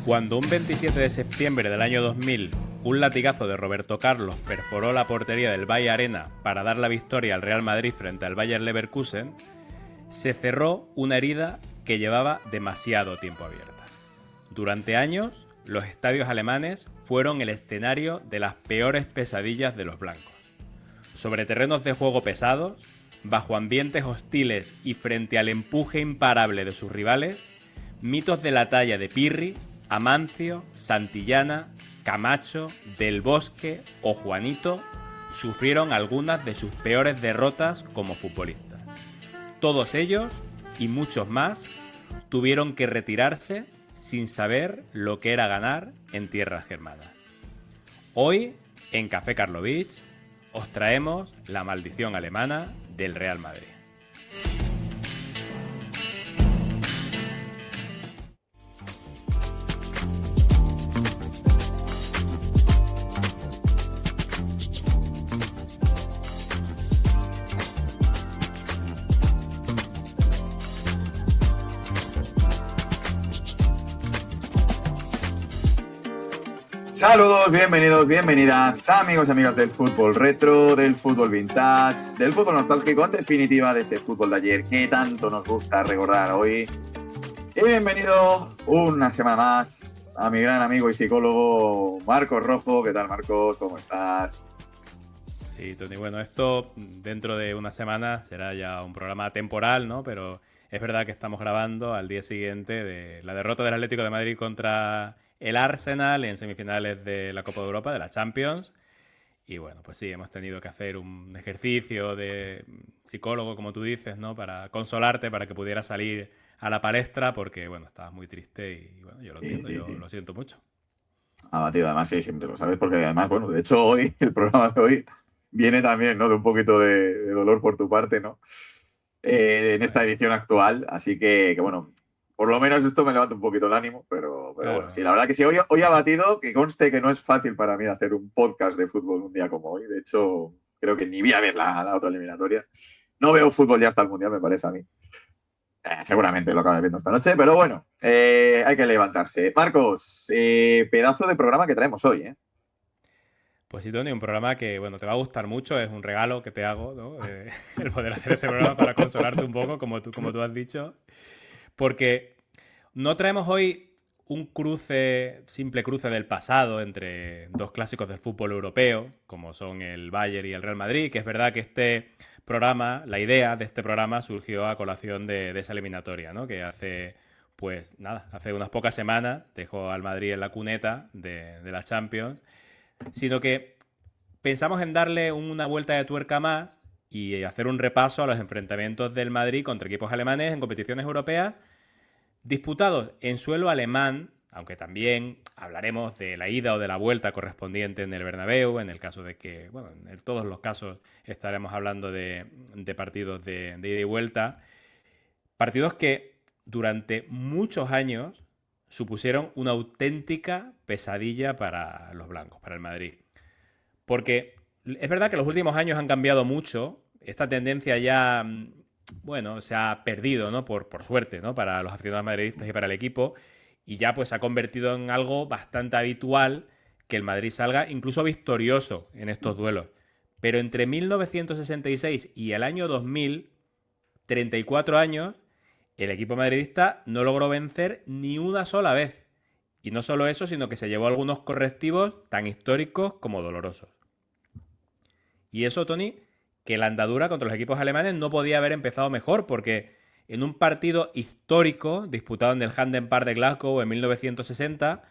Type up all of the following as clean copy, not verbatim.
Cuando un 27 de septiembre del año 2000 un latigazo de Roberto Carlos perforó la portería del Valle Arena para dar la victoria al Real Madrid frente al Bayer Leverkusen, se cerró una herida que llevaba demasiado tiempo abierta. Durante años, los estadios alemanes fueron el escenario de las peores pesadillas de los blancos. Sobre terrenos de juego pesados, bajo ambientes hostiles y frente al empuje imparable de sus rivales, mitos de la talla de Pirri, Amancio, Santillana, Camacho, Del Bosque o Juanito sufrieron algunas de sus peores derrotas como futbolistas. Todos ellos, y muchos más, tuvieron que retirarse sin saber lo que era ganar en tierras germanas. Hoy, en Café Karlovich, os traemos la maldición alemana del Real Madrid. Saludos, bienvenidos, bienvenidas, amigos y amigas del fútbol retro, del fútbol vintage, del fútbol nostálgico, en definitiva de ese fútbol de ayer que tanto nos gusta recordar hoy. Y bienvenido una semana más a mi gran amigo y psicólogo Marcos Rojo. ¿Qué tal, Marcos? ¿Cómo estás? Sí, Tony, bueno, esto dentro de una semana será ya un programa temporal, ¿no? Pero es verdad que estamos grabando al día siguiente de la derrota del Atlético de Madrid contra el Arsenal en semifinales de la Copa de Europa, de la Champions. Y bueno, pues sí, hemos tenido que hacer un ejercicio de psicólogo, como tú dices, ¿no? Para consolarte, para que pudieras salir a la palestra, porque bueno, estabas muy triste y bueno, yo lo entiendo, yo lo siento mucho. Abatido, además, sí, siempre lo sabes, porque además, bueno, de hecho hoy, el programa de hoy viene también, ¿no? De un poquito de dolor por tu parte, ¿no? En esta edición actual, así que bueno, por lo menos esto me levanta un poquito el ánimo, pero claro. Bueno, sí, la verdad que sí, hoy ha batido, que conste que no es fácil para mí hacer un podcast de fútbol un día como hoy. De hecho, creo que ni voy a ver la otra eliminatoria. No veo fútbol ya hasta el Mundial, me parece a mí. Seguramente lo acabas viendo esta noche, pero bueno, hay que levantarse. Marcos, pedazo de programa que traemos hoy, ¿eh? Pues sí, Tony, un programa que, bueno, te va a gustar mucho, es un regalo que te hago, ¿no? El poder hacer este programa para consolarte un poco, como tú has dicho. Porque no traemos hoy un simple cruce del pasado entre dos clásicos del fútbol europeo, como son el Bayern y el Real Madrid, que es verdad que este programa, la idea de este programa surgió a colación de esa eliminatoria, ¿no? Que hace unas pocas semanas dejó al Madrid en la cuneta de la Champions, sino que pensamos en darle una vuelta de tuerca más y hacer un repaso a los enfrentamientos del Madrid contra equipos alemanes en competiciones europeas disputados en suelo alemán, aunque también hablaremos de la ida o de la vuelta correspondiente en el Bernabéu, en el caso de que, bueno, en todos los casos estaremos hablando de partidos de ida y vuelta. Partidos que durante muchos años supusieron una auténtica pesadilla para los blancos, para el Madrid. Porque es verdad que los últimos años han cambiado mucho. Esta tendencia ya, bueno, se ha perdido, ¿no? Por suerte, ¿no? Para los aficionados madridistas y para el equipo. Y ya pues se ha convertido en algo bastante habitual que el Madrid salga incluso victorioso en estos duelos. Pero entre 1966 y el año 2000, 34 años, el equipo madridista no logró vencer ni una sola vez. Y no solo eso, sino que se llevó algunos correctivos tan históricos como dolorosos. Y eso, Tony, que la andadura contra los equipos alemanes no podía haber empezado mejor, porque en un partido histórico disputado en el Hampden Park de Glasgow en 1960,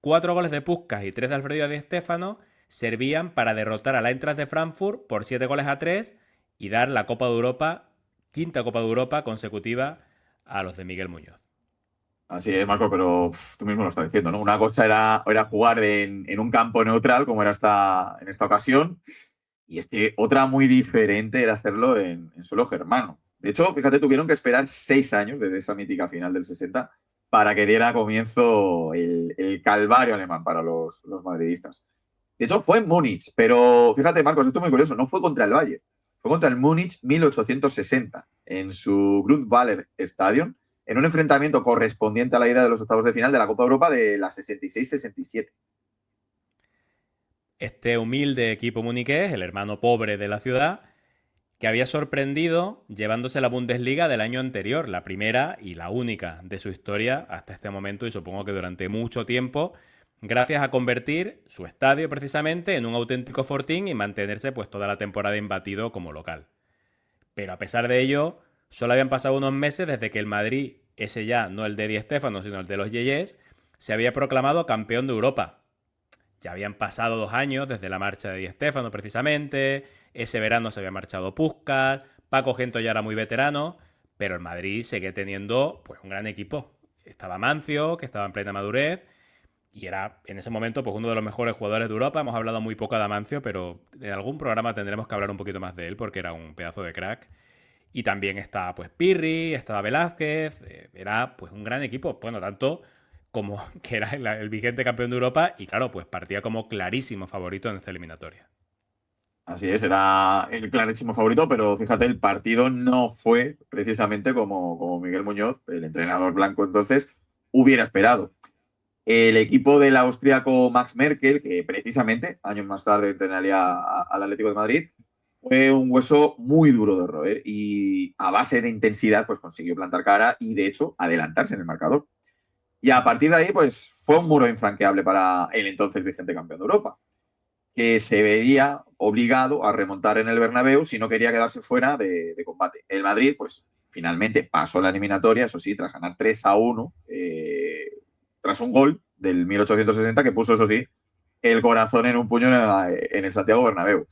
4 goles de Puskás y 3 de Alfredo Di Stéfano servían para derrotar al Eintracht de Frankfurt por 7-3 y dar la Copa de Europa, quinta Copa de Europa consecutiva a los de Miguel Muñoz. Así es, Marco, pero tú mismo lo estás diciendo, ¿no? Una cosa era jugar en un campo neutral, como era en esta ocasión, y es que otra muy diferente era hacerlo en suelo germano. De hecho, fíjate, tuvieron que esperar 6 años desde esa mítica final del 60 para que diera comienzo el calvario alemán para los madridistas. De hecho, fue en Múnich, pero fíjate, Marcos, esto es muy curioso, no fue contra el Bayern, fue contra el Múnich 1860, en su Grünwalder Stadion, en un enfrentamiento correspondiente a la ida de los octavos de final de la Copa Europa de la 66-67. Este humilde equipo muniqués, el hermano pobre de la ciudad, que había sorprendido llevándose la Bundesliga del año anterior, la primera y la única de su historia hasta este momento y supongo que durante mucho tiempo, gracias a convertir su estadio precisamente en un auténtico fortín y mantenerse pues toda la temporada imbatido como local. Pero a pesar de ello, solo habían pasado unos meses desde que el Madrid, ese ya no el de Di Stéfano, sino el de los Yeyés, se había proclamado campeón de Europa. Ya habían pasado 2 años desde la marcha de Di Stéfano, precisamente. Ese verano se había marchado Puskás. Paco Gento ya era muy veterano. Pero el Madrid sigue teniendo pues, un gran equipo. Estaba Mancio, que estaba en plena madurez. Y era en ese momento pues, uno de los mejores jugadores de Europa. Hemos hablado muy poco de Amancio, pero en algún programa tendremos que hablar un poquito más de él porque era un pedazo de crack. Y también está pues Pirri, estaba Velázquez, era pues un gran equipo. Bueno, tanto como que era el vigente campeón de Europa y claro, pues partía como clarísimo favorito en esta eliminatoria. Así es, era el clarísimo favorito, pero fíjate, el partido no fue precisamente como Miguel Muñoz, el entrenador blanco entonces, hubiera esperado. El equipo del austríaco Max Merkel, que precisamente años más tarde entrenaría al Atlético de Madrid, fue un hueso muy duro de roer y a base de intensidad pues consiguió plantar cara y de hecho adelantarse en el marcador. Y a partir de ahí pues fue un muro infranqueable para el entonces vigente campeón de Europa, que se vería obligado a remontar en el Bernabéu si no quería quedarse fuera de combate. El Madrid pues finalmente pasó la eliminatoria, eso sí, tras ganar 3-1, tras un gol del 1860 que puso, eso sí, el corazón en un puño en el Santiago Bernabéu.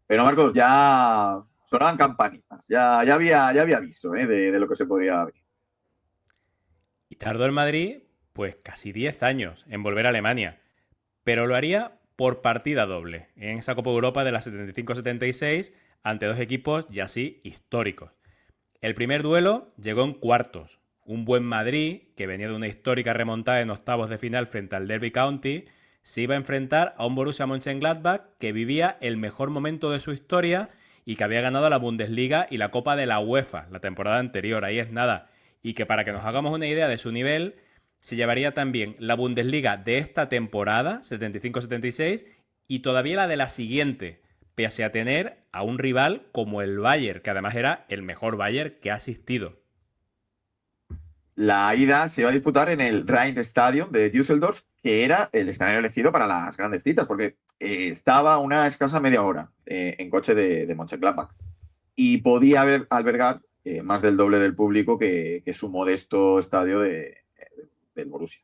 Pero Marcos, ya sonaban campanitas, ya había aviso de lo que se podría venir. Y tardó el Madrid pues casi 10 años en volver a Alemania, pero lo haría por partida doble, en esa Copa Europa de la 75-76 ante dos equipos ya así históricos. El primer duelo llegó en cuartos. Un buen Madrid, que venía de una histórica remontada en octavos de final frente al Derby County, se iba a enfrentar a un Borussia Mönchengladbach que vivía el mejor momento de su historia y que había ganado la Bundesliga y la Copa de la UEFA la temporada anterior, ahí es nada. Y que para que nos hagamos una idea de su nivel, se llevaría también la Bundesliga de esta temporada, 75-76, y todavía la de la siguiente, pese a tener a un rival como el Bayern, que además era el mejor Bayern que ha asistido. La ida se iba a disputar en el Rhein-Stadion de Düsseldorf, que era el escenario elegido para las grandes citas, porque estaba a una escasa media hora en coche de Mönchengladbach y podía albergar más del doble del público que su modesto estadio del Borussia.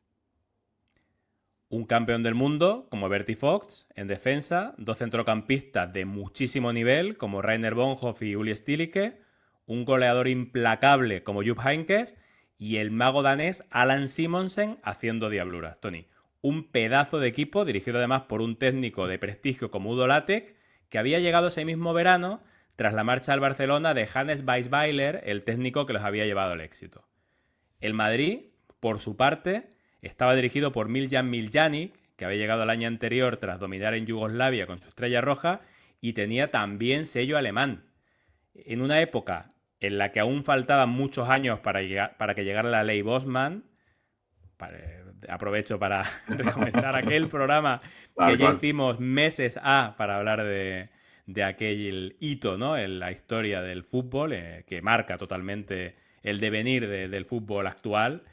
Un campeón del mundo como Bertie Fox en defensa, dos centrocampistas de muchísimo nivel como Rainer Bonhoff y Uli Stielike, un goleador implacable como Jupp Heynckes y el mago danés Alan Simonsen haciendo diabluras. Tony, un pedazo de equipo dirigido además por un técnico de prestigio como Udo Lattek, que había llegado ese mismo verano tras la marcha al Barcelona de Hannes Weisweiler, el técnico que los había llevado al éxito. El Madrid, por su parte, estaba dirigido por Miljan Miljanic, que había llegado el año anterior tras dominar en Yugoslavia con su estrella roja, y tenía también sello alemán. En una época en la que aún faltaban muchos años para que llegara la ley Bosman, aprovecho para recomendar aquel programa que ya hicimos meses para hablar de aquel hito, ¿no?, en la historia del fútbol, que marca totalmente el devenir del fútbol actual.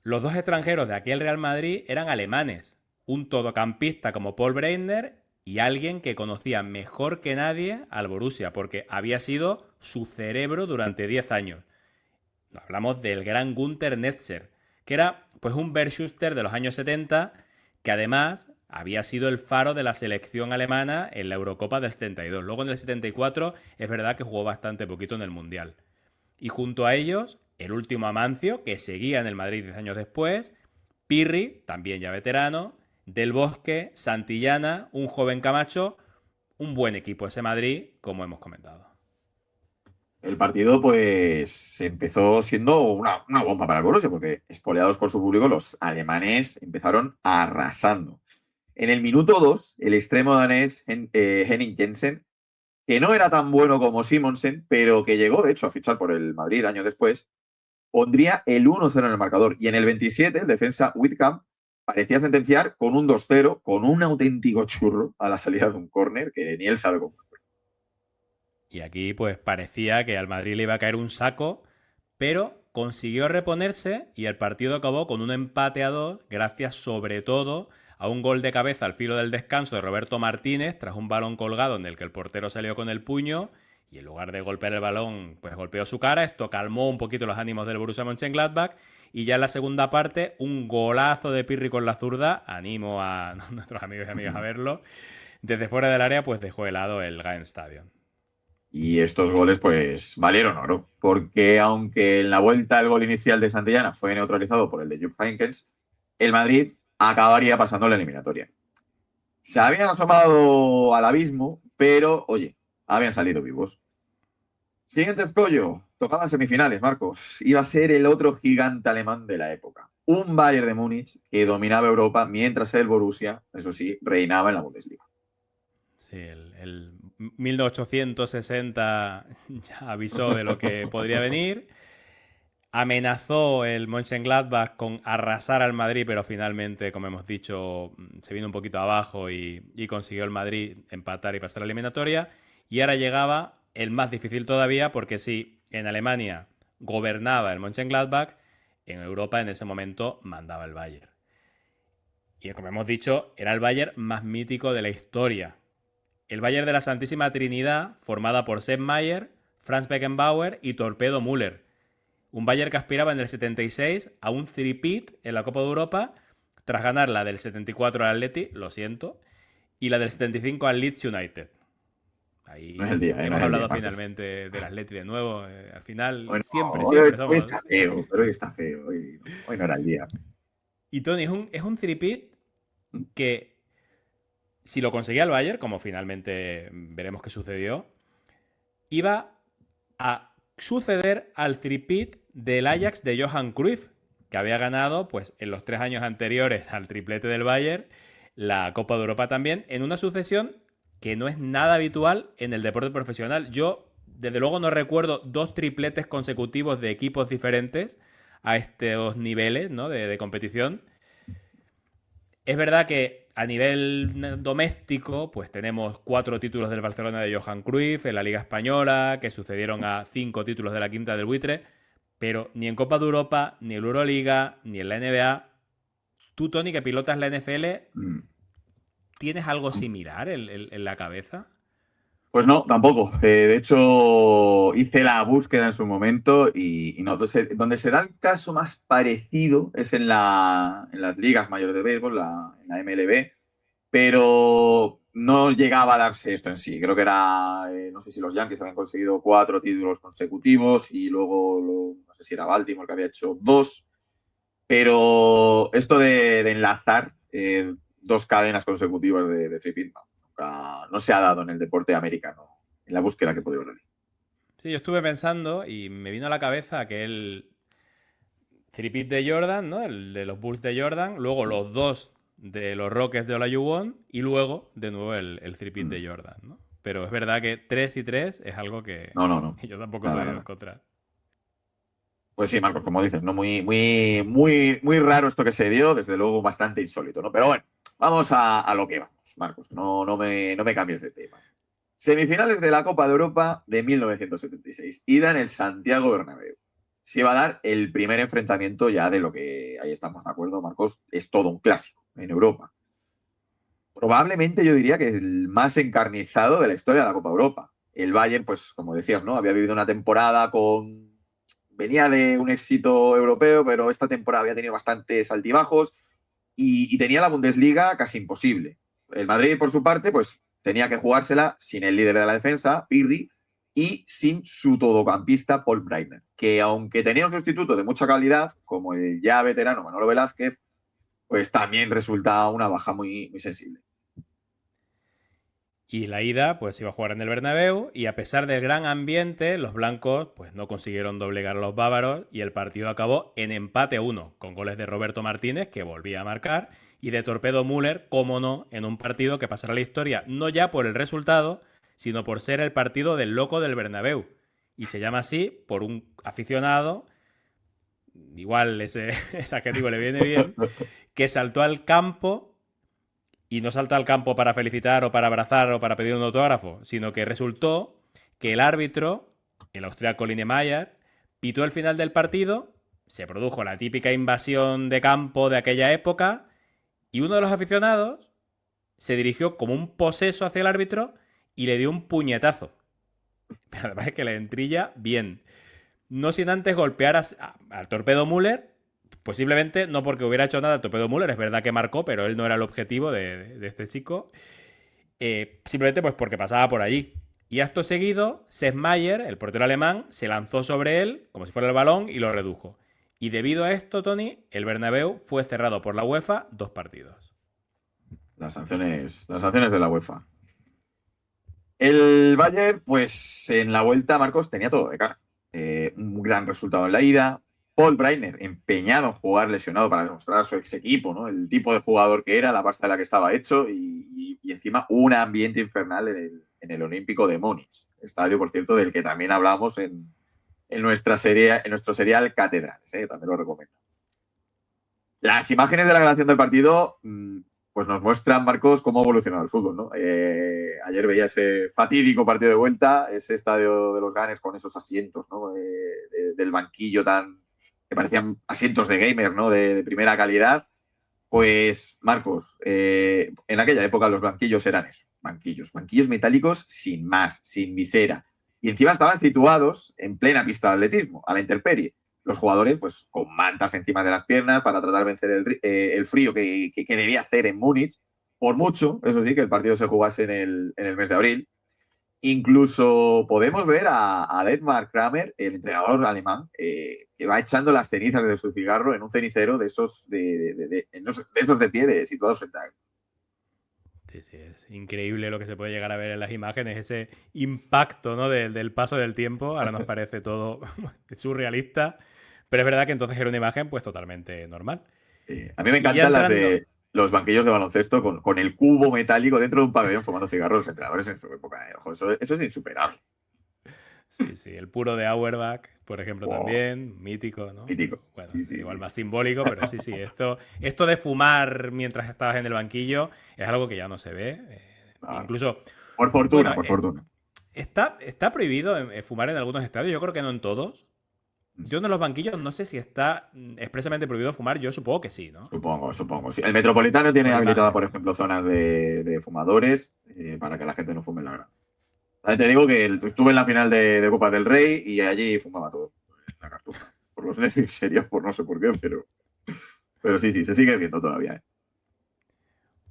Los dos extranjeros de aquel Real Madrid eran alemanes, un todocampista como Paul Breitner y alguien que conocía mejor que nadie al Borussia, porque había sido su cerebro durante 10 años. Hablamos del gran Günther Netzer, que era pues un Bert Schuster de los años 70, que además había sido el faro de la selección alemana en la Eurocopa del 72. Luego en el 74 es verdad que jugó bastante poquito en el Mundial. Y junto a ellos, el último Amancio, que seguía en el Madrid 10 años después, Pirri, también ya veterano, Del Bosque, Santillana, un joven Camacho, un buen equipo ese Madrid, como hemos comentado. El partido, pues, empezó siendo una bomba para el Borussia, porque espoleados por su público, los alemanes empezaron arrasando. En el minuto 2, el extremo danés Henning Jensen, que no era tan bueno como Simonsen, pero que llegó, de hecho, a fichar por el Madrid años después, pondría el 1-0 en el marcador. Y en el 27, el defensa Whitcomb parecía sentenciar con un 2-0, con un auténtico churro a la salida de un córner que ni él sabe cómo. Y aquí pues parecía que al Madrid le iba a caer un saco, pero consiguió reponerse y el partido acabó con un empate a 2, gracias sobre todo a un gol de cabeza al filo del descanso de Roberto Martínez tras un balón colgado en el que el portero salió con el puño y en lugar de golpear el balón, pues golpeó su cara. Esto calmó un poquito los ánimos del Borussia Mönchengladbach y ya en la segunda parte un golazo de Pirri con la zurda. Animo a nuestros amigos y amigas a verlo. Desde fuera del área pues dejó helado el Gain Stadium. Y estos goles, pues, valieron oro, porque aunque en la vuelta el gol inicial de Santillana fue neutralizado por el de Jupp Heynckes, el Madrid acabaría pasando la eliminatoria. Se habían asomado al abismo, pero, oye, habían salido vivos. Siguiente escollo, tocaban semifinales, Marcos. Iba a ser el otro gigante alemán de la época. Un Bayern de Múnich que dominaba Europa mientras el Borussia, eso sí, reinaba en la Bundesliga. Sí, el 1860 ya avisó de lo que podría venir. Amenazó el Mönchengladbach con arrasar al Madrid, pero finalmente, como hemos dicho, se vino un poquito abajo y consiguió el Madrid empatar y pasar la eliminatoria. Y ahora llegaba el más difícil todavía, porque sí, en Alemania gobernaba el Mönchengladbach, en Europa en ese momento mandaba el Bayern. Y como hemos dicho, era el Bayern más mítico de la historia. El Bayern de la Santísima Trinidad, formada por Sepp Maier, Franz Beckenbauer y Torpedo Müller. Un Bayern que aspiraba en el 76 a un three-peat en la Copa de Europa, tras ganar la del 74 al Atleti, lo siento, y la del 75 al Leeds United. Ahí No es el día, no hemos es el día, hablado Marcos. finalmente del Atleti de nuevo. Al final, Bueno, siempre, hoy, siempre hoy somos. está feo, pero hoy está feo. Hoy no era el día. Y Tony, es un three-peat que, si lo conseguía el Bayern, como finalmente veremos que sucedió, iba a suceder al three-peat del Ajax de Johan Cruyff, que había ganado pues, en los 3 años anteriores al triplete del Bayern la Copa de Europa también, en una sucesión que no es nada habitual en el deporte profesional. Yo, desde luego, no recuerdo 2 tripletes consecutivos de equipos diferentes a estos niveles, ¿no?, de competición. Es verdad que a nivel doméstico, pues tenemos 4 títulos del Barcelona de Johan Cruyff en la Liga Española, que sucedieron a 5 títulos de la Quinta del Buitre, pero ni en Copa de Europa, ni en la Euroliga, ni en la NBA. Tú, Tony, que pilotas la NFL, Mm. ¿tienes algo similar en la cabeza? Pues no, tampoco. De hecho, hice la búsqueda en su momento y no. Donde se da el caso más parecido es en las ligas mayores de béisbol, en la MLB, pero no llegaba a darse esto en sí. Creo que era, no sé si los Yankees habían conseguido 4 títulos consecutivos y luego, no sé si era Baltimore que había hecho 2, pero esto de enlazar 2 cadenas consecutivas de three-peat, no se ha dado en el deporte americano, en la búsqueda que he podido realizar. Sí, yo estuve pensando y me vino a la cabeza aquel three-peat de Jordan, ¿no? El de los Bulls de Jordan, luego los 2 de los Rockets de Olajuwon y luego de nuevo el three-peat de Jordan, ¿no? Pero es verdad que 3 y 3 es algo que, No, no, no. que yo tampoco he Nada, podido nada. encontrar. Pues sí, Marcos, como dices, ¿no? Muy raro esto que se dio, desde luego bastante insólito, ¿no? Pero bueno, vamos a lo que vamos, Marcos. No me cambies de tema. Semifinales de la Copa de Europa de 1976. Ida en el Santiago Bernabéu. Se iba a dar el primer enfrentamiento ya de lo que, ahí estamos de acuerdo, Marcos, es todo un clásico en Europa. Probablemente yo diría que el más encarnizado de la historia de la Copa de Europa. El Bayern, pues como decías, ¿no? Había vivido una temporada venía de un éxito europeo, pero esta temporada había tenido bastantes altibajos y tenía la Bundesliga casi imposible. El Madrid, por su parte, pues tenía que jugársela sin el líder de la defensa, Pirri, y sin su todocampista, Paul Breitner, que aunque tenía un sustituto de mucha calidad, como el ya veterano Manolo Velázquez, pues también resulta una baja muy sensible. Y la ida, pues iba a jugar en el Bernabéu y a pesar del gran ambiente, los blancos pues no consiguieron doblegar a los bávaros y el partido acabó en empate 1, con goles de Roberto Martínez, que volvía a marcar, y de Torpedo Müller, cómo no, en un partido que pasará a la historia no ya por el resultado, sino por ser el partido del loco del Bernabéu. Y se llama así por un aficionado igual ese adjetivo le viene bien, que saltó al campo y no saltó al campo para felicitar o para abrazar o para pedir un autógrafo, sino que resultó que el árbitro, el austríaco Linemeyer, pitó el final del partido, se produjo la típica invasión de campo de aquella época y uno de los aficionados se dirigió como un poseso hacia el árbitro y le dio un puñetazo. Pero además es que le entrilla bien. No sin antes golpear al Torpedo Müller, posiblemente no porque hubiera hecho nada al Torpedo Müller, es verdad que marcó, pero él no era el objetivo de este chico. Simplemente pues porque pasaba por allí. Y acto seguido, Sepp Maier, el portero alemán, se lanzó sobre él como si fuera el balón y lo redujo. Y debido a esto, Tony, el Bernabéu fue cerrado por la UEFA 2 partidos. Las sanciones de la UEFA. El Bayern, pues en la vuelta, Marcos, tenía todo de cara. Un gran resultado en la ida. Paul Breitner, empeñado en jugar lesionado para demostrar a su ex equipo, ¿no? El tipo de jugador que era, la pasta de la que estaba hecho y encima un ambiente infernal en el Olímpico de Múnich. Estadio, por cierto, del que también hablamos en nuestro serial Catedrales, también lo recomiendo. Las imágenes de la grabación del partido pues nos muestran, Marcos, cómo ha evolucionado el fútbol, ¿no? Ayer veía ese fatídico partido de vuelta, ese estadio de los Gunners con esos asientos, ¿no? Del banquillo que parecían asientos de gamer, ¿no? De primera calidad. Pues, Marcos, en aquella época los banquillos eran eso, banquillos metálicos sin más, sin visera. Y encima estaban situados en plena pista de atletismo, a la intemperie. Los jugadores, pues, con mantas encima de las piernas para tratar de vencer el frío que debía hacer en Múnich. Por mucho, eso sí, que el partido se jugase en el mes de abril. Incluso podemos ver a Dietmar Kramer, el entrenador alemán, que va echando las cenizas de su cigarro en un cenicero de esos de pie situados frente a él. Sí, sí, es increíble lo que se puede llegar a ver en las imágenes, ese impacto, ¿no? del paso del tiempo. Ahora nos parece todo surrealista, pero es verdad que entonces era una imagen pues totalmente normal. A mí me encantan las de los banquillos de baloncesto con el cubo metálico dentro de un pabellón fumando cigarros los entrenadores en su época. Ojo, eso es insuperable. Sí, sí, el puro de Auerbach, por ejemplo, también, mítico, ¿no? Mítico. Bueno, sí, igual más simbólico, pero sí, sí, esto de fumar mientras estabas en el banquillo es algo que ya no se ve. Incluso... Por fortuna, por fortuna. Está prohibido fumar en algunos estadios, yo creo que no en todos. Yo en los banquillos no sé si está expresamente prohibido fumar, yo supongo que sí, ¿no? Supongo. Sí. El Metropolitano tiene habilitada, por ejemplo, zonas de fumadores para que la gente no fume en la grada. Te digo que estuve en la final de Copa del Rey y allí fumaba todo. La cartuja. Por los nervios serios, por no sé por qué, pero sí, se sigue viendo todavía.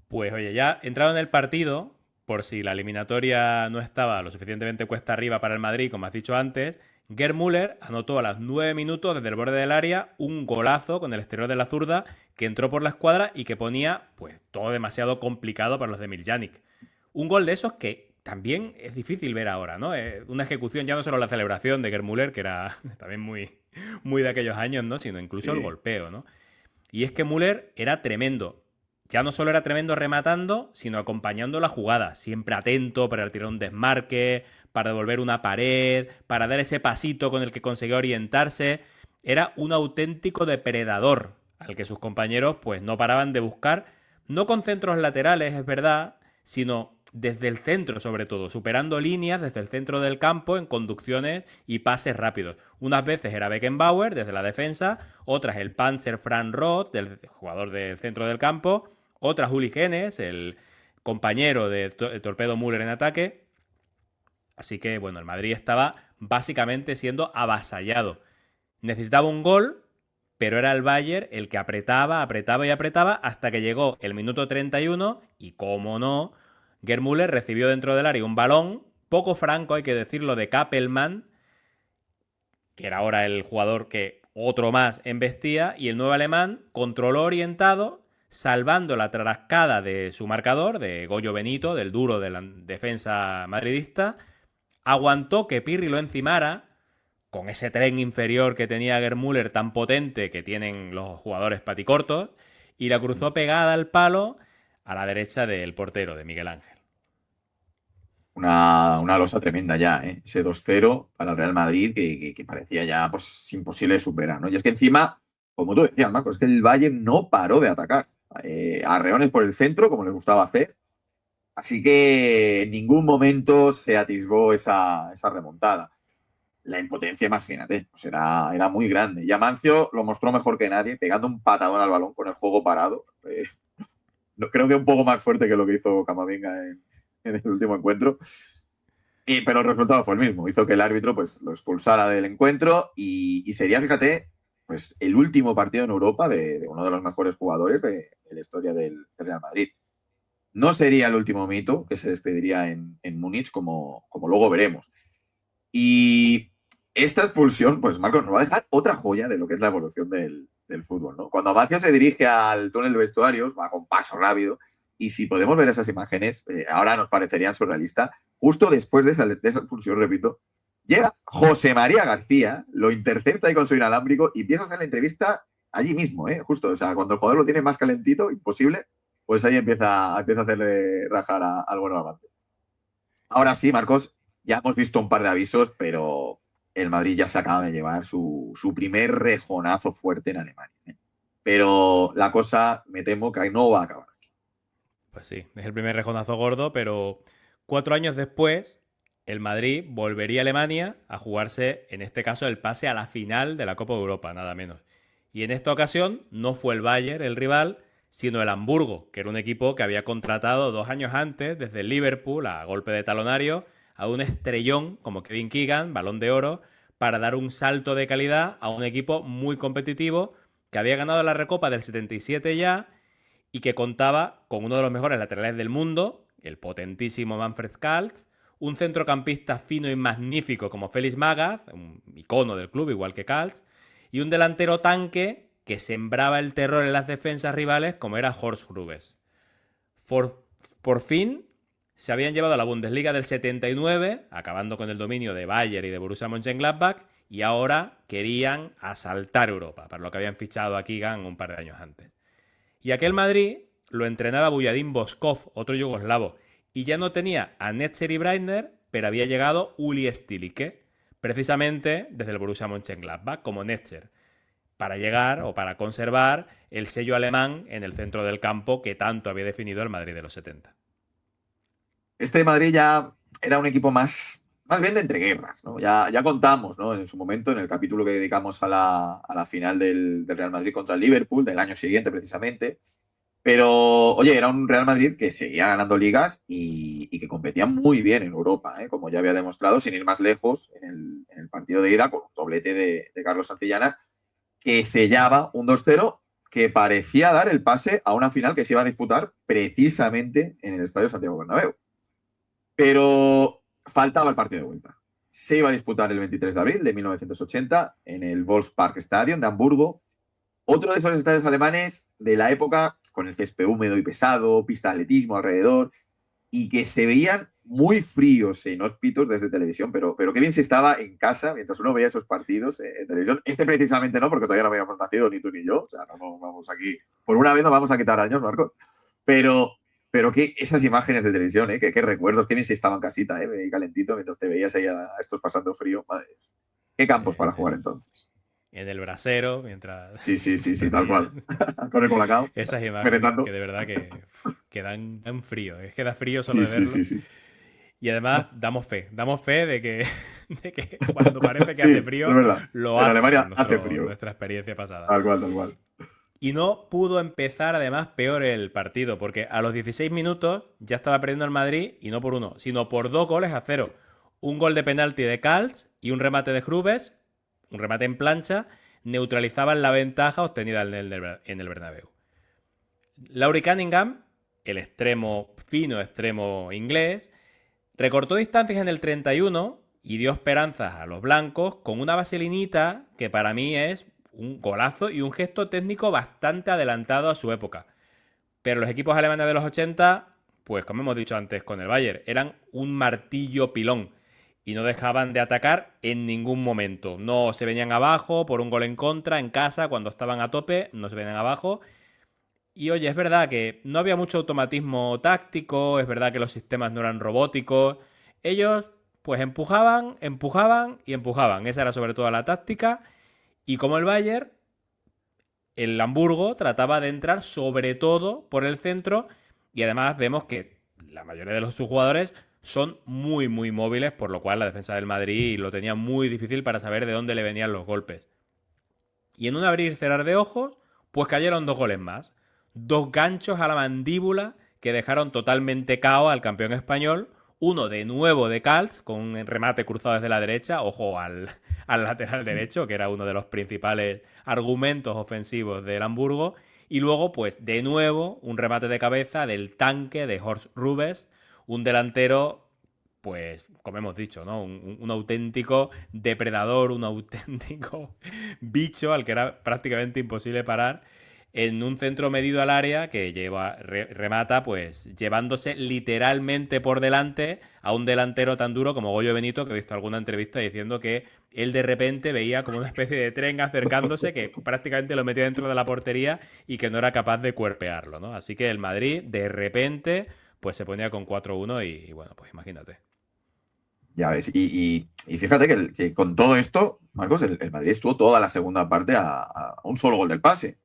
Pues oye, ya entrado en el partido, por si la eliminatoria no estaba lo suficientemente cuesta arriba para el Madrid, como has dicho antes, Gerd Müller anotó a los 9 minutos desde el borde del área un golazo con el exterior de la zurda que entró por la escuadra y que ponía pues todo demasiado complicado para los de Miljanic. Un gol de esos que también es difícil ver ahora, ¿no? Una ejecución, ya no solo la celebración de Gerd Müller, que era también muy, muy de aquellos años, ¿no? Sino incluso el golpeo, ¿no? Y es que Müller era tremendo. Ya no solo era tremendo rematando, sino acompañando la jugada. Siempre atento para tirar un desmarque, para devolver una pared, para dar ese pasito con el que conseguía orientarse. Era un auténtico depredador al que sus compañeros pues no paraban de buscar. No con centros laterales, es verdad, sino desde el centro sobre todo, superando líneas desde el centro del campo en conducciones y pases rápidos. Unas veces era Beckenbauer desde la defensa, otras el Panzer Frank Roth, del jugador del centro del campo, otras Uli Genes, el compañero de Torpedo Müller en ataque. Así que, bueno, el Madrid estaba básicamente siendo avasallado. Necesitaba un gol, pero era el Bayern el que apretaba hasta que llegó el minuto 31 y, cómo no, Gerd Müller recibió dentro del área un balón, poco franco, hay que decirlo, de Kappelmann, que era ahora el jugador que otro más embestía, y el nuevo alemán controló orientado, salvando la trascada de su marcador, de Goyo Benito, del duro de la defensa madridista, aguantó que Pirri lo encimara, con ese tren inferior que tenía Gerd Müller tan potente que tienen los jugadores paticortos, y la cruzó pegada al palo a la derecha del portero, de Miguel Ángel. una losa tremenda ya, ¿eh? Ese 2-0 para el Real Madrid que parecía ya pues, imposible de superar, ¿no? Y es que encima, como tú decías, Marco, es que el Bayern no paró de atacar. Arreones por el centro, como le gustaba hacer. Así que en ningún momento se atisbó esa remontada. La impotencia, imagínate, pues era muy grande. Y Amancio lo mostró mejor que nadie, pegando un patadón al balón con el juego parado. Creo que un poco más fuerte que lo que hizo Camavinga en el último encuentro. Pero el resultado fue el mismo. Hizo que el árbitro pues, lo expulsara del encuentro y sería, fíjate, pues el último partido en Europa de uno de los mejores jugadores de la historia del Real Madrid. No sería el último mito que se despediría en Múnich, como luego veremos. Y esta expulsión, pues Marcos, nos va a dejar otra joya de lo que es la evolución del fútbol, ¿no? Cuando Amancio se dirige al túnel de vestuarios, va con paso rápido, y si podemos ver esas imágenes, ahora nos parecerían surrealistas, justo después de esa expulsión, repito, llega José María García, lo intercepta ahí con su inalámbrico y empieza a hacer la entrevista allí mismo, justo, o sea, cuando el jugador lo tiene más calentito, imposible, pues ahí empieza a hacerle rajar al bueno Amancio. Ahora sí, Marcos, ya hemos visto un par de avisos, pero el Madrid ya se acaba de llevar su primer rejonazo fuerte en Alemania, ¿eh? Pero la cosa, me temo que no va a acabar. Pues sí, es el primer rejonazo gordo, pero 4 años después, el Madrid volvería a Alemania a jugarse, en este caso, el pase a la final de la Copa de Europa, nada menos. Y en esta ocasión no fue el Bayern el rival, sino el Hamburgo, que era un equipo que había contratado 2 años antes, desde el Liverpool, a golpe de talonario, a un estrellón como Kevin Keegan, Balón de Oro, para dar un salto de calidad a un equipo muy competitivo que había ganado la Recopa del 77 ya y que contaba con uno de los mejores laterales del mundo, el potentísimo Manfred Schulz, un centrocampista fino y magnífico como Félix Magath, un icono del club igual que Schulz, y un delantero tanque que sembraba el terror en las defensas rivales como era Horst Grubes. Por fin se habían llevado a la Bundesliga del 79, acabando con el dominio de Bayern y de Borussia Mönchengladbach, y ahora querían asaltar Europa, para lo que habían fichado a Keegan un par de años antes. Y aquel Madrid lo entrenaba Bujadin Boskov, otro yugoslavo, y ya no tenía a Netzer y Breitner, pero había llegado Uli Stilicke, precisamente desde el Borussia Mönchengladbach, como Netzer, para llegar o para conservar el sello alemán en el centro del campo que tanto había definido el Madrid de los 70. Este Madrid ya era un equipo más bien de entreguerras, ¿no? Ya contamos, ¿no? En su momento, en el capítulo que dedicamos a la final del Real Madrid contra el Liverpool, del año siguiente precisamente. Pero, oye, era un Real Madrid que seguía ganando ligas y que competía muy bien en Europa, ¿eh? Como ya había demostrado, sin ir más lejos, en el partido de ida, con un doblete de Carlos Santillana, que sellaba un 2-0 que parecía dar el pase a una final que se iba a disputar precisamente en el Estadio Santiago Bernabéu. Pero faltaba el partido de vuelta. Se iba a disputar el 23 de abril de 1980 en el Volkspark Stadion de Hamburgo, otro de esos estadios alemanes de la época con el césped húmedo y pesado, pista de atletismo alrededor, y que se veían muy fríos e inhóspitos desde televisión, pero qué bien se estaba en casa mientras uno veía esos partidos en televisión. Este precisamente no, porque todavía no habíamos nacido ni tú ni yo, o sea, no vamos aquí, por una vez no vamos a quitar años, Marcos, pero, pero que esas imágenes de televisión, qué recuerdos, qué bien se estaba en casita, calentito, mientras te veías ahí a estos pasando frío, madre Dios. Qué campos para jugar entonces. En el brasero, mientras Sí, tal cual. Con el colacao. esas imágenes Merendando. que de verdad que dan frío. Es que da frío solo Sí, de verlo. sí. Y además damos fe de que, de que cuando parece que Sí, hace es frío, verdad. lo En hace. Alemania hace frío. Nuestra experiencia pasada. Tal cual. Y no pudo empezar además peor el partido, porque a los 16 minutos ya estaba perdiendo el Madrid, y no por uno, sino por 2 goles a 0. Un gol de penalti de Kals y un remate de Grubes, un remate en plancha, neutralizaban la ventaja obtenida en el Bernabéu. Laurie Cunningham, el extremo inglés, recortó distancias en el 31 y dio esperanzas a los blancos con una vaselinita que para mí es un golazo y un gesto técnico bastante adelantado a su época. Pero los equipos alemanes de los 80, pues como hemos dicho antes con el Bayern, eran un martillo pilón y no dejaban de atacar en ningún momento. No se venían abajo por un gol en contra en casa cuando estaban a tope, no se venían abajo. Y oye, es verdad que no había mucho automatismo táctico, es verdad que los sistemas no eran robóticos, ellos pues empujaban, empujaban y empujaban. Esa era sobre todo la táctica. Y como el Bayern, el Hamburgo trataba de entrar sobre todo por el centro y además vemos que la mayoría de sus jugadores son muy muy móviles, por lo cual la defensa del Madrid lo tenía muy difícil para saber de dónde le venían los golpes. Y en un abrir y cerrar de ojos, pues cayeron 2 goles más. 2 ganchos a la mandíbula que dejaron totalmente cao al campeón español. Uno de nuevo de Calz, con un remate cruzado desde la derecha. Ojo al lateral derecho, que era uno de los principales argumentos ofensivos del Hamburgo. Y luego, pues, de nuevo, un remate de cabeza del tanque de Horst Rubes, un delantero, pues, como hemos dicho, ¿no? Un auténtico depredador, un auténtico bicho al que era prácticamente imposible parar en un centro medido al área que remata, pues llevándose literalmente por delante a un delantero tan duro como Goyo Benito, que he visto alguna entrevista diciendo que él de repente veía como una especie de tren acercándose que prácticamente lo metía dentro de la portería y que no era capaz de cuerpearlo, ¿no? Así que el Madrid de repente pues se ponía con 4-1 y bueno, pues imagínate. Ya ves, y fíjate que con todo esto, Marcos, el Madrid estuvo toda la segunda parte a un solo gol del pase.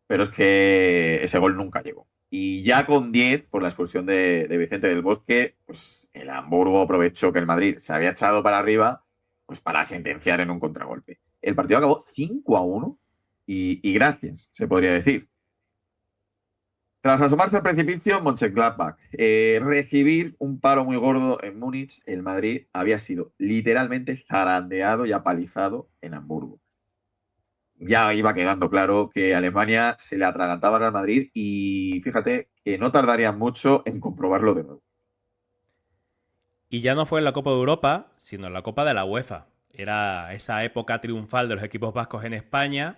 Pero es que ese gol nunca llegó. Y ya con 10, por la expulsión de Vicente del Bosque, pues el Hamburgo aprovechó que el Madrid se había echado para arriba pues para sentenciar en un contragolpe. El partido acabó 5-1 y gracias, se podría decir. Tras asomarse al precipicio, Mönchengladbach, recibir un paro muy gordo en Múnich, el Madrid había sido literalmente zarandeado y apalizado en Hamburgo. Ya iba quedando claro que Alemania se le atragantaba al Real Madrid y fíjate que no tardaría mucho en comprobarlo de nuevo. Y ya no fue en la Copa de Europa, sino en la Copa de la UEFA. Era esa época triunfal de los equipos vascos en España.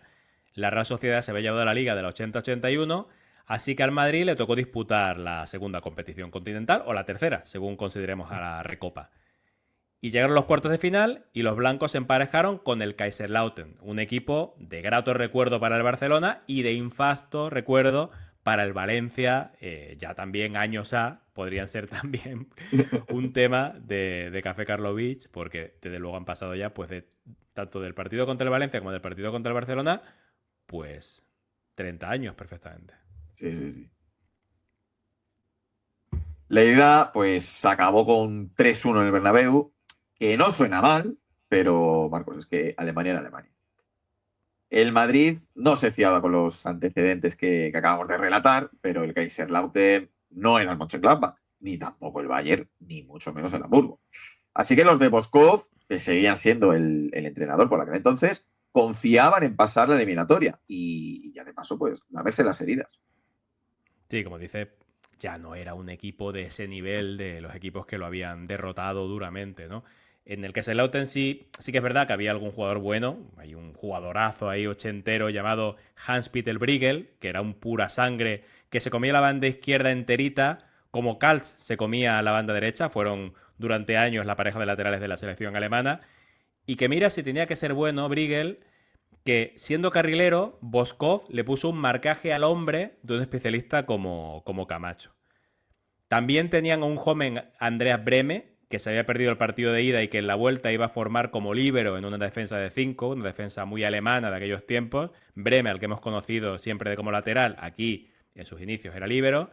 La Real Sociedad se había llevado a la Liga del 80-81, así que al Madrid le tocó disputar la segunda competición continental o la tercera, según consideremos a la Recopa. Y llegaron los cuartos de final y los blancos se emparejaron con el Kaiserslautern, un equipo de grato recuerdo para el Barcelona y de infausto recuerdo para el Valencia, ya también años A, podrían ser también un tema de Café Karlovich, porque desde luego han pasado ya, pues, tanto del partido contra el Valencia como del partido contra el Barcelona, pues 30 años perfectamente. Sí, sí, sí. La ida, pues, acabó con 3-1 en el Bernabéu, que no suena mal, pero, Marcos, es que Alemania era Alemania. El Madrid no se fiaba con los antecedentes que acabamos de relatar, pero el Kaiserslautern no era el Mönchengladbach, ni tampoco el Bayern, ni mucho menos el Hamburgo. Así que los de Boskov, que seguían siendo el entrenador por aquel entonces, confiaban en pasar la eliminatoria y ya de paso, pues, lamerse las heridas. Sí, como dice, ya no era un equipo de ese nivel de los equipos que lo habían derrotado duramente, ¿no? En el que Kaiserslautern sí que es verdad que había algún jugador bueno. Hay un jugadorazo ahí ochentero llamado Hans-Peter Briegel, que era un pura sangre, que se comía la banda izquierda enterita, como Kals se comía la banda derecha. Fueron durante años la pareja de laterales de la selección alemana. Y que mira si tenía que ser bueno Briegel, que siendo carrilero, Boskov le puso un marcaje al hombre de un especialista como Camacho. También tenían a un joven Andreas Breme, que se había perdido el partido de ida y que en la vuelta iba a formar como líbero en una defensa de 5, una defensa muy alemana de aquellos tiempos. Breme, al que hemos conocido siempre de como lateral, aquí en sus inicios era líbero.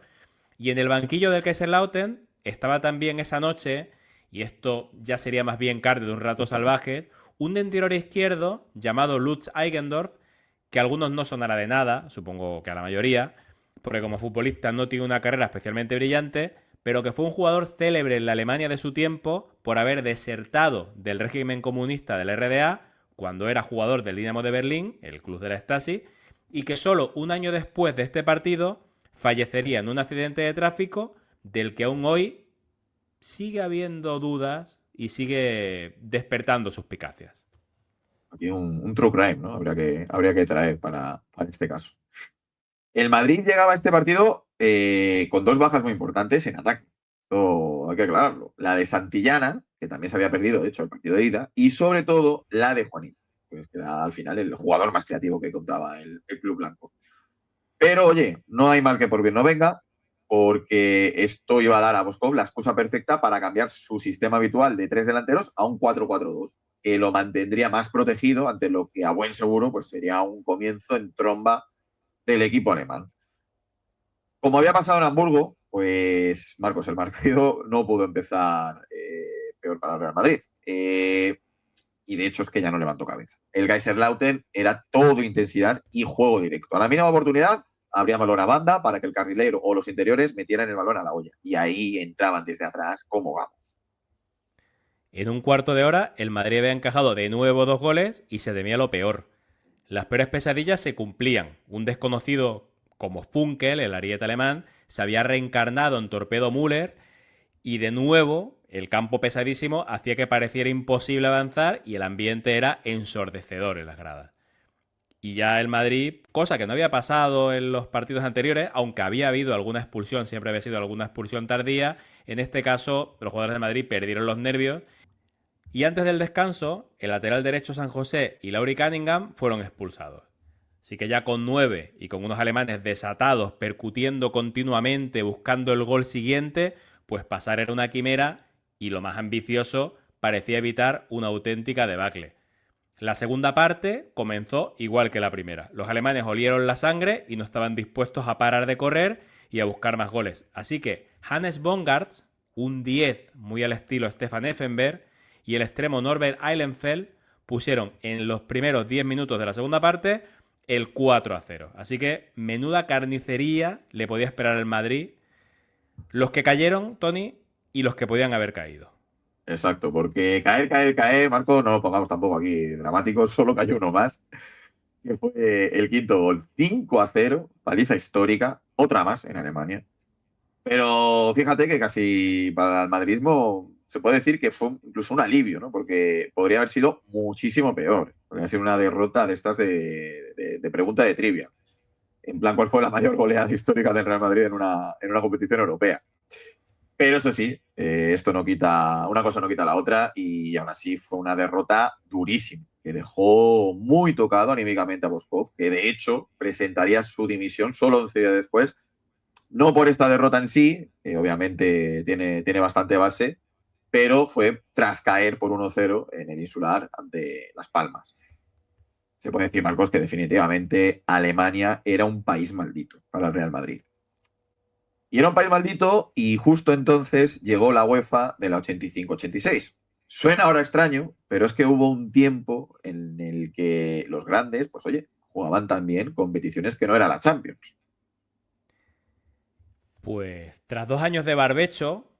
Y en el banquillo del Kaiserslautern estaba también esa noche, y esto ya sería más bien carne de un rato salvaje, un interior izquierdo llamado Lutz Eigendorf, que a algunos no sonará de nada, supongo que a la mayoría, porque como futbolista no tiene una carrera especialmente brillante, pero que fue un jugador célebre en la Alemania de su tiempo por haber desertado del régimen comunista del RDA cuando era jugador del Dinamo de Berlín, el club de la Stasi, y que solo un año después de este partido fallecería en un accidente de tráfico del que aún hoy sigue habiendo dudas y sigue despertando suspicacias. Aquí un true crime, ¿no? Habría que traer para este caso. El Madrid llegaba a este partido con dos bajas muy importantes en ataque. Esto hay que aclararlo. La de Santillana, que también se había perdido, de hecho, el partido de ida, y sobre todo la de Juanito, que era al final el jugador más creativo que contaba el club blanco. Pero oye, no hay mal que por bien no venga. porque esto iba a dar a Boskov la excusa perfecta para cambiar su sistema habitual de 3 delanteros a un 4-4-2, que lo mantendría más protegido ante lo que a buen seguro pues sería un comienzo en tromba del equipo alemán. Como había pasado en Hamburgo, pues Marcos, el partido no pudo empezar peor para el Real Madrid. Y de hecho es que ya no levantó cabeza. El Kaiserslautern era todo intensidad y juego directo. A la mínima oportunidad abría balón a banda para que el carrilero o los interiores metieran el balón a la olla. Y ahí entraban desde atrás como vamos. En un cuarto de hora, el Madrid había encajado de nuevo 2 goles y se temía lo peor. Las peores pesadillas se cumplían. Un desconocido como Funkel, el ariete alemán, se había reencarnado en Torpedo Müller y de nuevo el campo pesadísimo hacía que pareciera imposible avanzar y el ambiente era ensordecedor en las gradas. Y ya el Madrid, cosa que no había pasado en los partidos anteriores, aunque había habido alguna expulsión, siempre había sido alguna expulsión tardía, en este caso los jugadores de Madrid perdieron los nervios y antes del descanso, el lateral derecho San José y Lauri Cunningham fueron expulsados. Así que ya con 9 y con unos alemanes desatados, percutiendo continuamente, buscando el gol siguiente, pues pasar era una quimera y lo más ambicioso parecía evitar una auténtica debacle. La segunda parte comenzó igual que la primera. Los alemanes olieron la sangre y no estaban dispuestos a parar de correr y a buscar más goles. Así que Hannes Bongartz, un 10 muy al estilo Stefan Effenberg, y el extremo Norbert Eilenfeld pusieron en los primeros 10 minutos de la segunda parte el 4-0. Así que menuda carnicería le podía esperar al Madrid. Los que cayeron, Tony, y los que podían haber caído. Exacto, porque caer, Marco, no lo pongamos tampoco aquí dramático, solo cayó uno más, que fue el quinto gol. 5-0, paliza histórica, otra más en Alemania. Pero fíjate que casi para el madridismo se puede decir que fue incluso un alivio, ¿no? Porque podría haber sido muchísimo peor. Podría ser una derrota de estas de pregunta de trivia. En plan, ¿cuál fue la mayor goleada histórica del Real Madrid en una competición europea? Pero eso sí, esto no quita, una cosa no quita la otra y aún así fue una derrota durísima que dejó muy tocado anímicamente a Boskov, que de hecho presentaría su dimisión solo 11 días después, no por esta derrota en sí, que obviamente tiene bastante base, pero fue tras caer por 1-0 en el Insular ante Las Palmas. Se puede decir, Marcos, que definitivamente Alemania era un país maldito para el Real Madrid. Y era un país maldito y justo entonces llegó la UEFA de la 85-86. Suena ahora extraño, pero es que hubo un tiempo en el que los grandes, pues oye, jugaban también competiciones que no era la Champions. Pues tras 2 años de barbecho,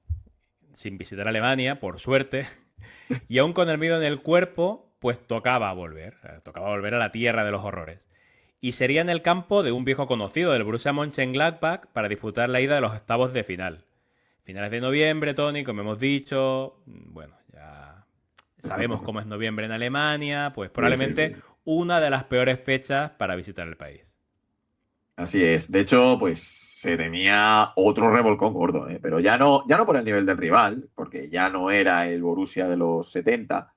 sin visitar Alemania, por suerte, y aún con el miedo en el cuerpo, pues tocaba volver a la tierra de los horrores. Y sería en el campo de un viejo conocido, del Borussia Mönchengladbach, para disputar la ida de los octavos de final. Finales de noviembre, Tony, como hemos dicho, bueno, ya sabemos cómo es noviembre en Alemania, pues probablemente Sí. una de las peores fechas para visitar el país. Así es. De hecho, pues se temía otro revolcón gordo, ¿eh? Pero ya no por el nivel del rival, porque ya no era el Borussia de los 70,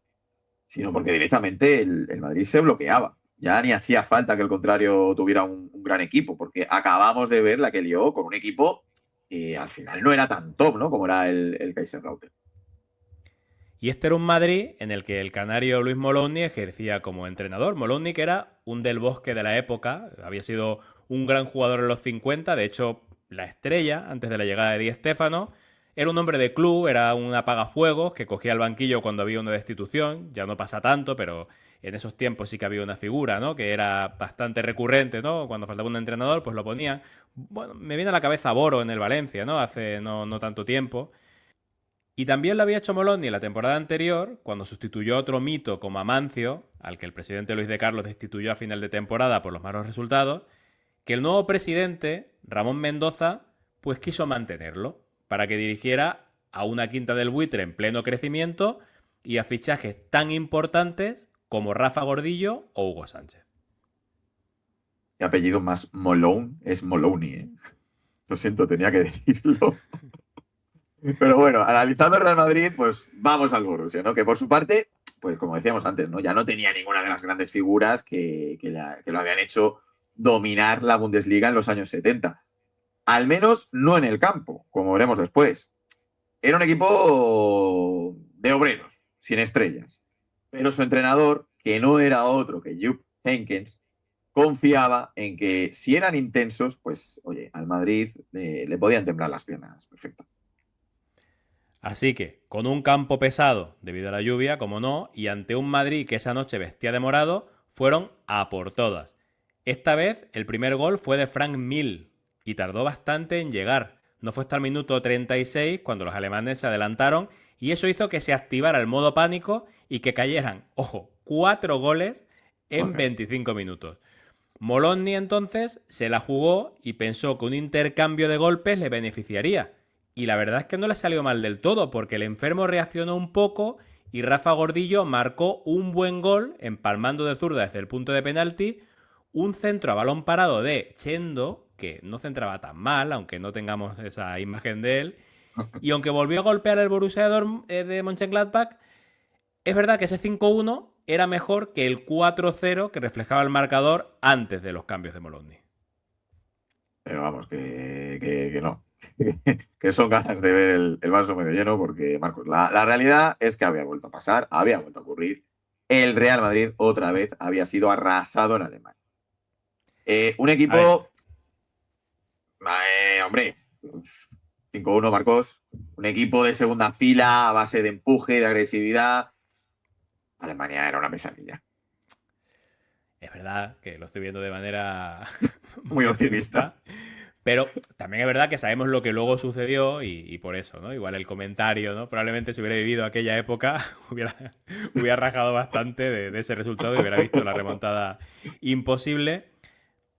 sino porque directamente el Madrid se bloqueaba. Ya ni hacía falta que el contrario tuviera un gran equipo, porque acabamos de ver la que lió con un equipo que al final no era tan top, ¿no? Como era el Kaiserslautern. Y este era un Madrid en el que el canario Luis Moloni ejercía como entrenador. Moloni, que era un del Bosque de la época, había sido un gran jugador en los 50, de hecho, la estrella antes de la llegada de Di Stéfano. Era un hombre de club, era un apagafuegos que cogía el banquillo cuando había una destitución. Ya no pasa tanto, pero en esos tiempos sí que había una figura, ¿no? Que era bastante recurrente, ¿no? Cuando faltaba un entrenador, pues lo ponían. Bueno, me viene a la cabeza Boro en el Valencia, ¿no? Hace no tanto tiempo. Y también lo había hecho Moloni la temporada anterior, cuando sustituyó a otro mito como Amancio, al que el presidente Luis de Carlos destituyó a final de temporada por los malos resultados, que el nuevo presidente, Ramón Mendoza, pues quiso mantenerlo para que dirigiera a una Quinta del Buitre en pleno crecimiento y a fichajes tan importantes como Rafa Gordillo o Hugo Sánchez. Y apellido más Molone es Moloney, ¿eh? Lo siento, tenía que decirlo. Pero bueno, analizando el Real Madrid, pues vamos al Borussia, ¿no? Que por su parte, pues como decíamos antes, ¿no? Ya no tenía ninguna de las grandes figuras que lo habían hecho dominar la Bundesliga en los años 70. Al menos no en el campo, como veremos después. Era un equipo de obreros, sin estrellas. Pero su entrenador, que no era otro que Jupp Heynckes, confiaba en que si eran intensos, pues, oye, al Madrid le podían temblar las piernas. Perfecto. Así que, con un campo pesado debido a la lluvia, como no, y ante un Madrid que esa noche vestía de morado, fueron a por todas. Esta vez el primer gol fue de Frank Mill y tardó bastante en llegar. No fue hasta el minuto 36 cuando los alemanes se adelantaron y eso hizo que se activara el modo pánico y que cayeran, ojo, 4 goles en Joder. 25 minutos. Moloney entonces se la jugó y pensó que un intercambio de golpes le beneficiaría. Y la verdad es que no le salió mal del todo, porque el enfermo reaccionó un poco y Rafa Gordillo marcó un buen gol, empalmando de zurda desde el punto de penalti, un centro a balón parado de Chendo, que no centraba tan mal, aunque no tengamos esa imagen de él, y aunque volvió a golpear el Borussia de Mönchengladbach, es verdad que ese 5-1 era mejor que el 4-0 que reflejaba el marcador antes de los cambios de Moloney. Pero vamos, que no. Que son ganas de ver el vaso medio lleno, porque, Marcos, la realidad es que había vuelto a pasar, había vuelto a ocurrir. El Real Madrid otra vez había sido arrasado en Alemania. Un A ver, equipo, hombre, 5-1 Marcos, un equipo de segunda fila a base de empuje, de agresividad. Alemania era una pesadilla. es verdad que lo estoy viendo de manera Muy muy optimista. optimista, pero también es verdad que sabemos lo que luego sucedió y por eso, ¿no? Igual el comentario, ¿no? Probablemente si hubiera vivido aquella época hubiera rajado bastante de ese resultado y hubiera visto la remontada imposible.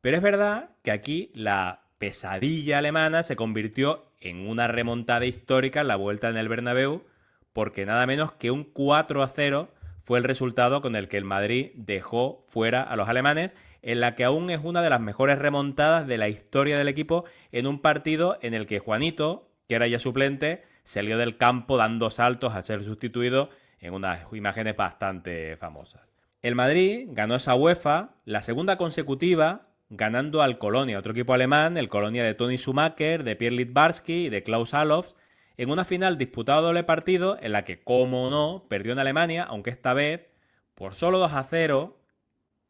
Pero es verdad que aquí la pesadilla alemana se convirtió en una remontada histórica en la vuelta en el Bernabéu, porque nada menos que un 4-0 fue el resultado con el que el Madrid dejó fuera a los alemanes, en la que aún es una de las mejores remontadas de la historia del equipo en un partido en el que Juanito, que era ya suplente, salió del campo dando saltos al ser sustituido en unas imágenes bastante famosas. El Madrid ganó esa UEFA, la segunda consecutiva, ganando al Colonia, otro equipo alemán, el Colonia de Toni Schumacher, de Pierre Littbarski y de Klaus Allofs, en una final disputada doble partido en la que, como no, perdió en Alemania, aunque esta vez, por solo 2-0,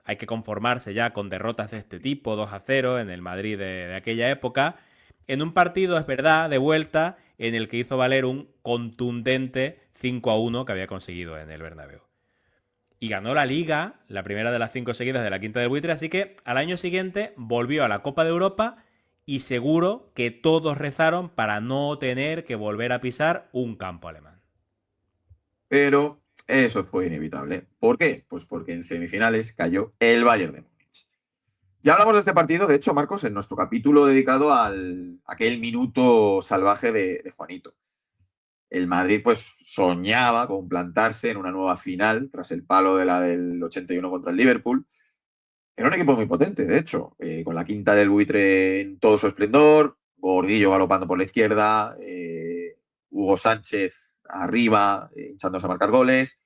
hay que conformarse ya con derrotas de este tipo, 2-0 en el Madrid de aquella época, en un partido, es verdad, de vuelta, en el que hizo valer un contundente 5-1 que había conseguido en el Bernabéu. Y ganó la Liga, la primera de las 5 seguidas de la Quinta del Buitre, así que al año siguiente volvió a la Copa de Europa y seguro que todos rezaron para no tener que volver a pisar un campo alemán. Pero eso fue inevitable. ¿Por qué? Pues porque en semifinales cayó el Bayern de Múnich. Ya hablamos de este partido, de hecho, Marcos, en nuestro capítulo dedicado a aquel minuto salvaje de Juanito. El Madrid pues soñaba con plantarse en una nueva final tras el palo de la del 81 contra el Liverpool. Era un equipo muy potente, de hecho, con la Quinta del Buitre en todo su esplendor, Gordillo galopando por la izquierda, Hugo Sánchez arriba, hinchándose a marcar goles.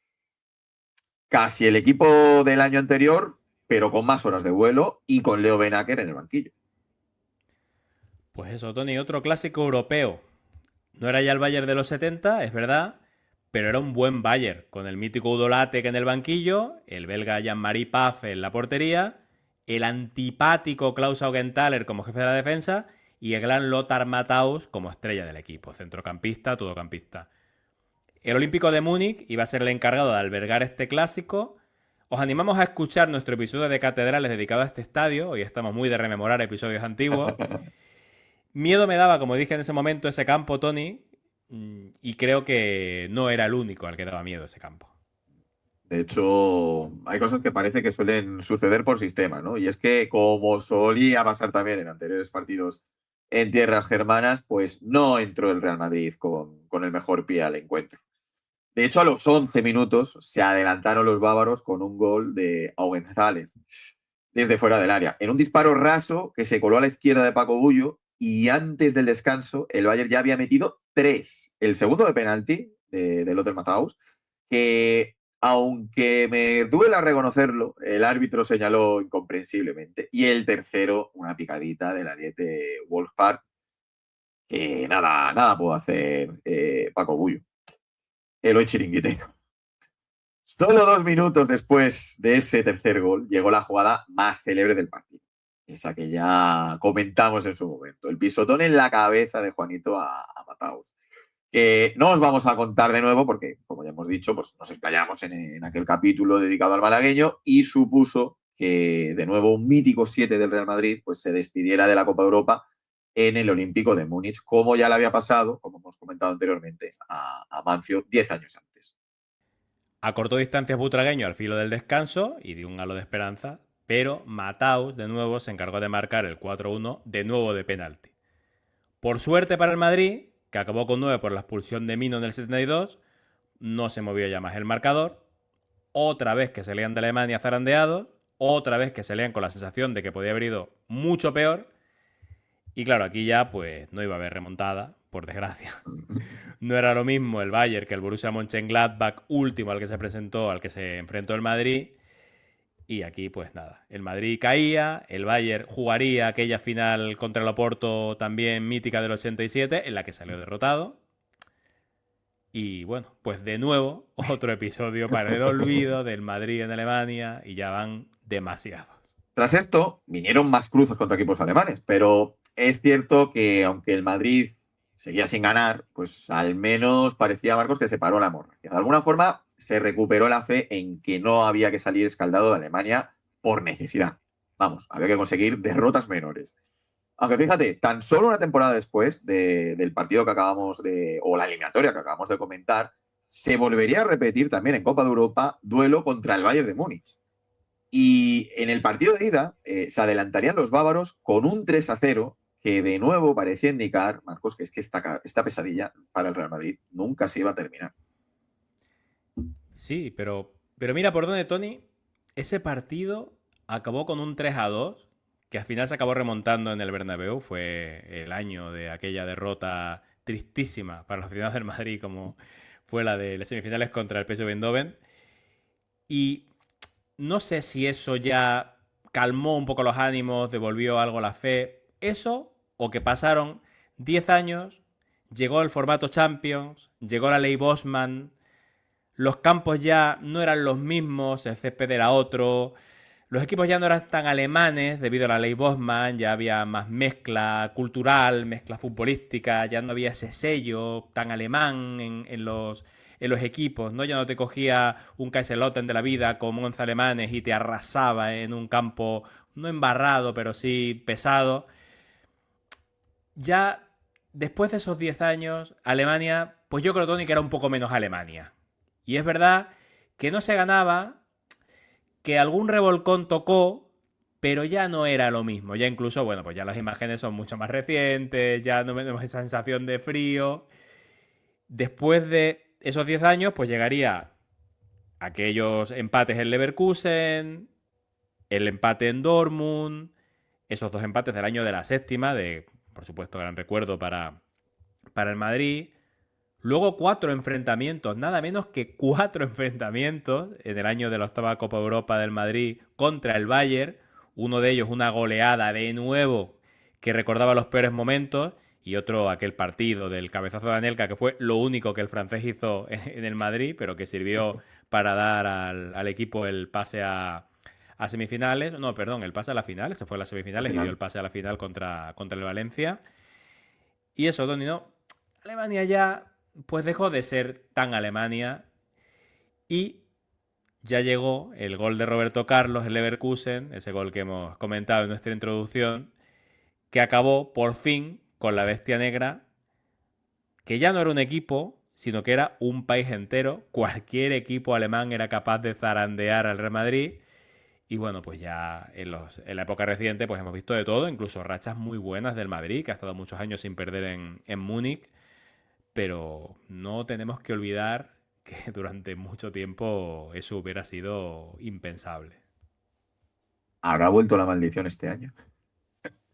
Casi el equipo del año anterior, pero con más horas de vuelo y con Leo Benaker en el banquillo. Pues eso, Tony, otro clásico europeo. No era ya el Bayern de los 70, es verdad, pero era un buen Bayern, con el mítico Udo Lattek en el banquillo, el belga Jean-Marie Paf en la portería, el antipático Klaus Augenthaler como jefe de la defensa y el gran Lothar Matthaus como estrella del equipo, centrocampista, todocampista. El Olímpico de Múnich iba a ser el encargado de albergar este clásico. Os animamos a escuchar nuestro episodio de Catedrales dedicado a este estadio, hoy estamos muy de rememorar episodios antiguos. Miedo me daba, como dije en ese momento, ese campo, Tony, y creo que no era el único al que daba miedo ese campo. De hecho, hay cosas que parece que suelen suceder por sistema, ¿no? Y es que, como solía pasar también en anteriores partidos en tierras germanas, pues no entró el Real Madrid con el mejor pie al encuentro. De hecho, a los 11 minutos se adelantaron los bávaros con un gol de Augenthaler desde fuera del área, en un disparo raso que se coló a la izquierda de Paco Bullo y antes del descanso el Bayern ya había metido 3. El segundo de penalti de Lothar Matthaus, que aunque me duela reconocerlo, el árbitro señaló incomprensiblemente. Y el tercero, una picadita del ariete Wolfpack, que nada pudo hacer Paco Bullo, el hoy chiringuitero. Solo 2 minutos después de ese tercer gol llegó la jugada más célebre del partido. Esa que ya comentamos en su momento. El pisotón en la cabeza de Juanito a Mataos. Que no os vamos a contar de nuevo porque, como ya hemos dicho, pues nos explayamos en aquel capítulo dedicado al malagueño y supuso que de nuevo un mítico 7 del Real Madrid pues se despidiera de la Copa Europa en el Olímpico de Múnich, como ya le había pasado, como hemos comentado anteriormente, a Mancio 10 años antes. Acortó distancias Butragueño al filo del descanso y dio un halo de esperanza, pero Mataus de nuevo se encargó de marcar el 4-1 de nuevo de penalti. Por suerte para el Madrid, que acabó con 9 por la expulsión de Mino en el 72, no se movió ya más el marcador. Otra vez que se leían de Alemania zarandeados, otra vez que se leían con la sensación de que podía haber ido mucho peor. Y claro, aquí ya pues no iba a haber remontada, por desgracia. No era lo mismo el Bayern que el Borussia Mönchengladbach último al que se presentó, al que se enfrentó el Madrid. Y aquí pues nada, el Madrid caía, el Bayern jugaría aquella final contra el Oporto también mítica del 87, en la que salió derrotado. Y bueno, pues de nuevo, otro episodio para el olvido del Madrid en Alemania y ya van demasiados. Tras esto, vinieron más cruces contra equipos alemanes, pero es cierto que aunque el Madrid seguía sin ganar, pues al menos parecía, Marcos, que se paró la hemorragia. De alguna forma se recuperó la fe en que no había que salir escaldado de Alemania por necesidad. Vamos, había que conseguir derrotas menores. Aunque fíjate, tan solo una temporada después del partido que acabamos de, o la eliminatoria que acabamos de comentar, se volvería a repetir también en Copa de Europa duelo contra el Bayern de Múnich. Y en el partido de ida se adelantarían los bávaros con un 3-0 que de nuevo parecía indicar, Marcos, que es que esta pesadilla para el Real Madrid nunca se iba a terminar. Sí, pero mira por dónde, Tony, ese partido acabó con un 3-2, que al final se acabó remontando en el Bernabéu. Fue el año de aquella derrota tristísima para los aficionados del Madrid, como fue la de las semifinales contra el PSV Eindhoven. Y no sé si eso ya calmó un poco los ánimos, devolvió algo la fe. Eso, o que pasaron 10 años, llegó el formato Champions, llegó la ley Bosman, los campos ya no eran los mismos, el césped era otro, los equipos ya no eran tan alemanes debido a la ley Bosman, ya había más mezcla cultural, mezcla futbolística, ya no había ese sello tan alemán en los equipos, ¿no? Ya no te cogía un Kaiserslautern de la vida con 11 alemanes y te arrasaba en un campo no embarrado, pero sí pesado. Ya después de esos 10 años, Alemania, pues yo creo, Tony, que era un poco menos Alemania. Y es verdad que no se ganaba, que algún revolcón tocó, pero ya no era lo mismo. Ya incluso, bueno, pues ya las imágenes son mucho más recientes, ya no tenemos esa sensación de frío. Después de esos 10 años, pues llegaría aquellos empates en Leverkusen, el empate en Dortmund, esos dos empates del año de la séptima, de, por supuesto, gran recuerdo para el Madrid. Luego 4 enfrentamientos, nada menos que 4 enfrentamientos en el año de la octava Copa Europa del Madrid contra el Bayern. Uno de ellos una goleada de nuevo que recordaba los peores momentos y otro aquel partido del cabezazo de Anelka que fue lo único que el francés hizo en el Madrid, pero que sirvió para dar al equipo el pase a semifinales. No, perdón, el pase a la final. Se fue a las Al semifinales y dio final. el pase a la final contra el Valencia. Y eso, Tony, ¿no? Alemania ya pues dejó de ser tan Alemania y ya llegó el gol de Roberto Carlos, el Leverkusen, ese gol que hemos comentado en nuestra introducción, que acabó por fin con la bestia negra, que ya no era un equipo, sino que era un país entero. Cualquier equipo alemán era capaz de zarandear al Real Madrid. Y bueno, pues ya en la época reciente pues hemos visto de todo, incluso rachas muy buenas del Madrid, que ha estado muchos años sin perder en Múnich. Pero no tenemos que olvidar que durante mucho tiempo eso hubiera sido impensable. ¿Habrá vuelto la maldición este año?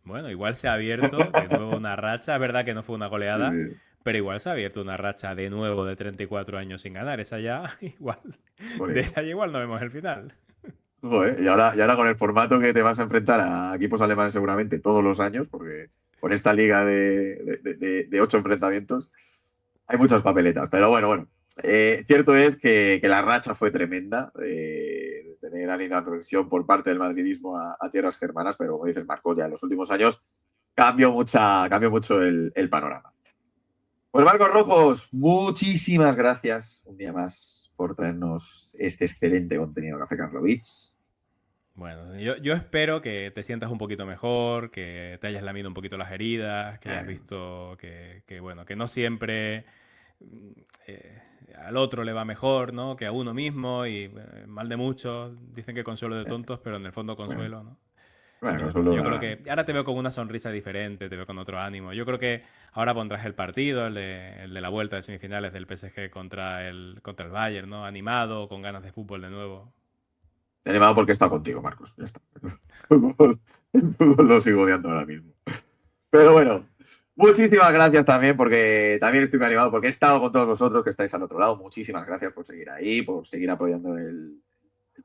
Bueno, igual se ha abierto de nuevo una racha. Es verdad que no fue una goleada, Sí, pero igual se ha abierto una racha de nuevo de 34 años sin ganar. Esa ya igual, de jolín. esa ya igual no vemos el final. Joder, y ahora con el formato que te vas a enfrentar a equipos alemanes seguramente todos los años, porque con esta liga de 8 enfrentamientos. Hay muchas papeletas, pero bueno. Cierto es que la racha fue tremenda, de tener a la progresión por parte del madridismo a tierras germanas, pero como dice Marcos, ya en los últimos años cambió mucho el panorama. Pues Marcos Rojos, muchísimas gracias un día más por traernos este excelente contenido de Café Karlovich. Bueno, yo espero que te sientas un poquito mejor, que te hayas lamido un poquito las heridas, que hayas visto bueno, que no siempre eh, al otro le va mejor, ¿no? Que a uno mismo y mal de muchos. Dicen que consuelo de tontos, pero en el fondo consuelo, ¿no? Entonces, bueno, yo creo que ahora te veo con una sonrisa diferente, te veo con otro ánimo. Yo creo que ahora pondrás el partido, el de la vuelta de semifinales del PSG contra el Bayern, ¿no? Animado, con ganas de fútbol de nuevo. Te he animado porque he estado contigo, Marcos. Ya está. El fútbol lo sigo odiando ahora mismo. Pero bueno, muchísimas gracias también, porque también estoy muy animado, porque he estado con todos vosotros que estáis al otro lado. Muchísimas gracias por seguir ahí, por seguir apoyando el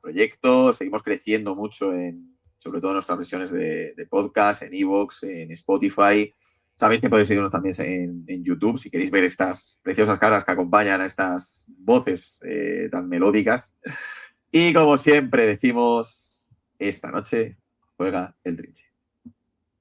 proyecto. Seguimos creciendo mucho sobre todo en nuestras versiones de podcast, en iVoox, en Spotify. Sabéis que podéis seguirnos también en YouTube si queréis ver estas preciosas caras que acompañan a estas voces tan melódicas. Y como siempre decimos, esta noche juega el Trinche.